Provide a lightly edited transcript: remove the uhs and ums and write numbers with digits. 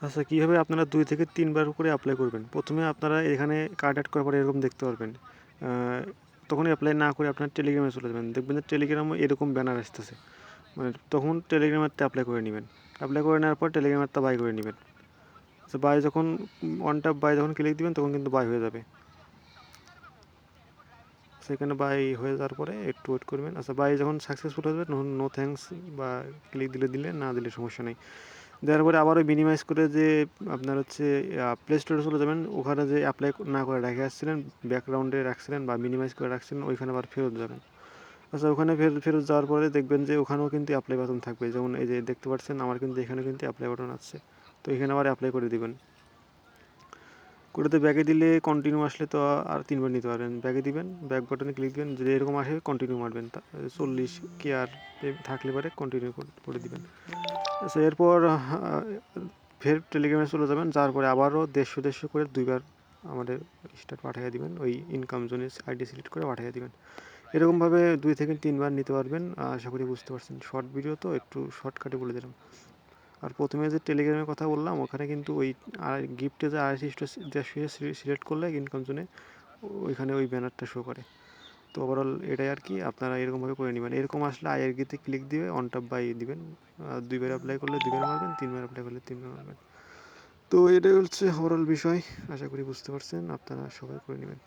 আচ্ছা, কীভাবে আপনারা 2 থেকে 3 বার করে এপ্লাই করবেন? ১ম এ আপনারা এখানে কার্ড এড করার পরে এরকম দেখতে পারবেন। আ তখন এপ্লাই না করে আপনার টেলিগ্রামে চলে যাবেন। দেখবেন যে টেলিগ্রামে এরকম ব্যানার আসতেছে। মানে তখন টেলিগ্রামেরটা এপ্লাই করে নিবেন। এপ্লাই করে নেওয়ার পর টেলিগ্রামেরটা বাই করে নিবেন। আচ্ছা, বাই যখন ওয়ান ট্যাপ বাই যখন ক্লিক দিবেন তখন কিন্তু বাই হয়ে যাবে। সেখানে বাই হয়ে যাওয়ার পরে একটু ওয়েট করবেন। আচ্ছা, বাই যখন সাকসেসফুল হয়ে যাবে তখন নো থ্যাঙ্কস বা ক্লিক দিলে, না দিলে সমস্যা নেই। দেওয়ার পরে আবারও মিনিমাইজ করে যে আপনার হচ্ছে প্লে স্টোরে চলে যাবেন। ওখানে যে অ্যাপ্লাই না করে রেখে আসছিলেন, ব্যাকগ্রাউন্ডে রাখছিলেন বা মিনিমাইজ করে রাখছিলেন, ওইখানে আবার ফেরত যাবেন। আচ্ছা, ওখানে ফেরত যাওয়ার পরে দেখবেন যে ওখানেও কিন্তু অ্যাপ্লাই বাটন থাকবে। যেমন এই যে দেখতে পাচ্ছেন আমার কিন্তু এখানে কিন্তু অ্যাপ্লাই বাটন আছে। তো এখানে আবার অ্যাপ্লাই করে দিবেন। কোডাতে ব্যাকে দিলে কন্টিনিউ আসলে তো আর ৩ বার নিতে পারবেন। ব্যাকে দিবেন, ব্যাক বাটনে ক্লিক দিবেন। যদি এরকম আসে কন্টিনিউ মারবেন। ৪০ কে আর থাকলে পরে কন্টিনিউ করে দিবেন। আচ্ছা, এরপর ফের টেলিগ্রামে চলে যাবেন। যাওয়ার পরে আবারও ১৫০ করে ২ বার আমাদের স্টার পাঠিয়ে দিবেন। ওই ইনকাম জোনের আইডি সিলেক্ট করে পাঠিয়ে দিবেন। এরকমভাবে ২ থেকে ৩ বার নিতে পারবেন। আশা করি বুঝতে পারছেন। শর্ট ভিডিও তো একটু শর্টকাটে বলে দিলাম। আর প্রথমে যে টেলিগ্রামের কথা বললাম ওখানে কিন্তু ওই গিফটে যে সিলেক্ট করলে ইনকাম জোনে ওইখানে ওই ব্যানারটা শো করে। তো ওভারঅল এটাই আর কি, আপনারা এরকমভাবে করে নেবেন। এরকম আসলে আইআরকিতে ক্লিক দিয়ে অন টপ বাই দিবেন। ২ বার অ্যাপ্লাই করলে ২ বার মারবেন, ৩ বার অ্যাপ্লাই করলে ৩ বার মারবেন। তো এটাই হচ্ছে ওভারঅল বিষয়। আশা করি বুঝতে পারছেন। আপনারা সবাই করে নেবেন।